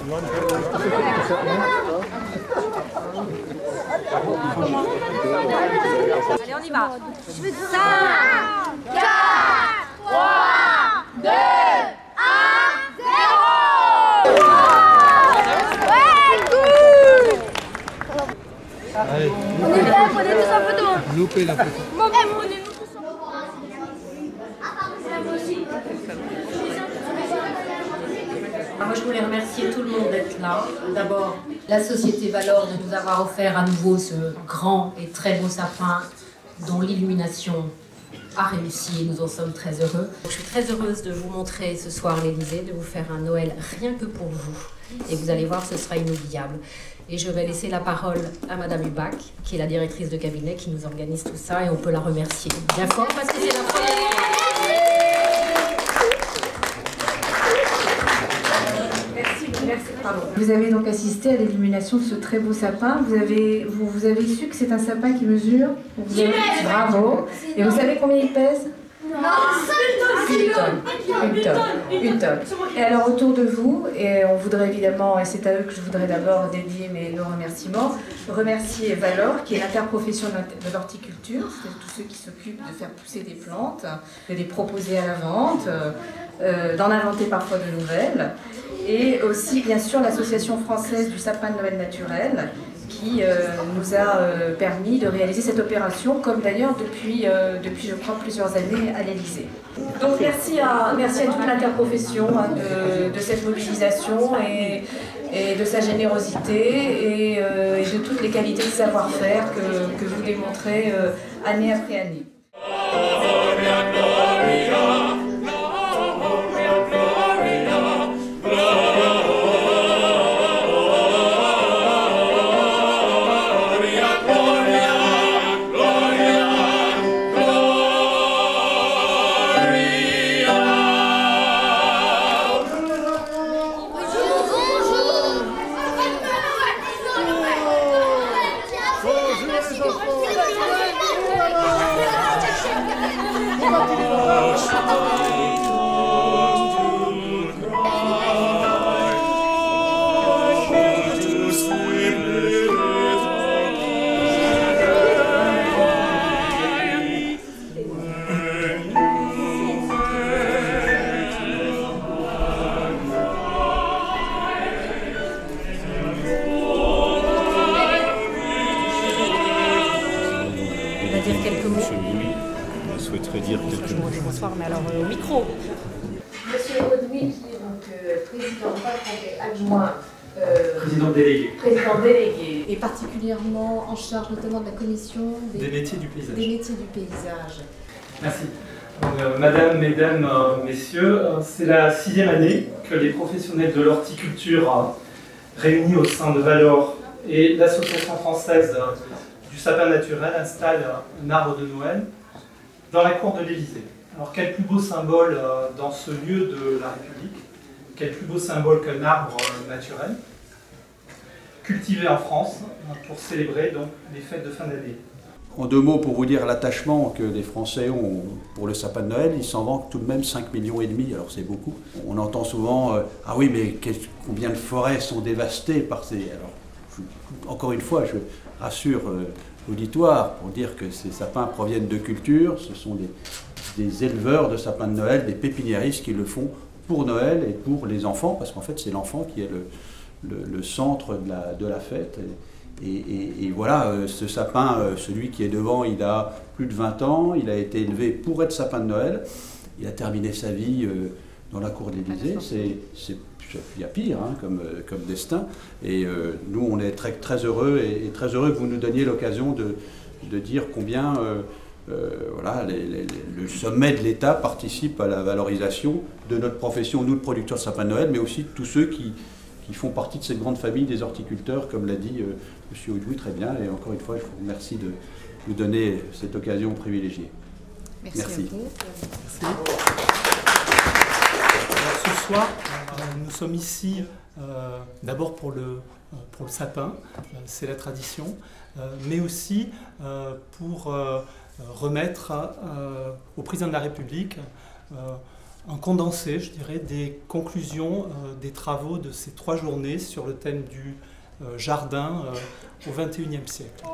Allez, on y va. 5, 4, 3, 2, 1, 0. Ouais, cool. Allez. On est là, prenez tous un photo. Loupez la photo. Prenez-nous tous un Moi, je voulais remercier tout le monde d'être là. D'abord, la Société Valor de nous avoir offert à nouveau ce grand et très beau sapin dont l'illumination a réussi et nous en sommes très heureux. Je suis très heureuse de vous montrer ce soir l'Élysée, de vous faire un Noël rien que pour vous. Et vous allez voir, ce sera inoubliable. Et je vais laisser la parole à Madame Hubac, qui est la directrice de cabinet, qui nous organise tout ça, et on peut la remercier bien fort parce que c'est la première. Vous avez donc assisté à l'illumination de ce très beau sapin. Vous avez su que c'est un sapin qui mesure. Bravo. Et vous savez combien il pèse? Une tonne. Et alors autour de vous, et on voudrait évidemment, et c'est à eux que je voudrais d'abord dédier nos remerciements, remercier Valor, qui est l'interprofession de l'horticulture, c'est-à-dire tous ceux qui s'occupent de faire pousser des plantes, de les proposer à la vente, d'en inventer parfois de nouvelles, et aussi bien sûr l'association française du sapin de Noël naturel, qui nous a permis de réaliser cette opération, comme d'ailleurs depuis je crois plusieurs années à l'Élysée. Donc merci à toute l'interprofession de cette mobilisation et de sa générosité et de toutes les qualités de savoir-faire que vous démontrez année après année. Je souhaiterais dire quelques mots. Bonsoir, mais alors au micro. Monsieur Audouin, qui est donc président, pas adjoint, président délégué, et particulièrement en charge notamment de la commission des métiers du paysage. Merci. Donc, Madame, Mesdames, Messieurs, c'est la 6e année que les professionnels de l'horticulture réunis au sein de Valor et l'Association française du sapin naturel installent un arbre de Noël dans la cour de l'Élysée. Alors quel plus beau symbole dans ce lieu de la République, quel plus beau symbole qu'un arbre naturel, cultivé en France pour célébrer donc les fêtes de fin d'année. En 2 mots, pour vous dire l'attachement que les Français ont pour le sapin de Noël, ils s'en vendent tout de même 5,5 millions, alors c'est beaucoup. On entend souvent ah oui, mais combien de forêts sont dévastées par ces... Alors, encore une fois, je rassure l'auditoire pour dire que ces sapins proviennent de culture, ce sont des éleveurs de sapins de Noël, des pépiniéristes qui le font pour Noël et pour les enfants, parce qu'en fait c'est l'enfant qui est le centre de la fête. Et voilà, ce sapin, celui qui est devant, il a plus de 20 ans, il a été élevé pour être sapin de Noël, il a terminé sa vie dans la cour de l'Élysée, il y a pire comme destin, et nous on est très, très heureux et très heureux que vous nous donniez l'occasion de dire combien voilà, le sommet de l'État participe à la valorisation de notre profession, nous de producteurs de sapin de Noël, mais aussi de tous ceux qui font partie de cette grande famille des horticulteurs, comme l'a dit M. Audouin très bien, et encore une fois je vous remercie de nous donner cette occasion privilégiée. Merci. À vous. Merci. Alors, ce soir, nous sommes ici d'abord pour le sapin, c'est la tradition, mais aussi pour remettre au président de la République un condensé, je dirais, des conclusions des travaux de ces 3 journées sur le thème du jardin au XXIe siècle.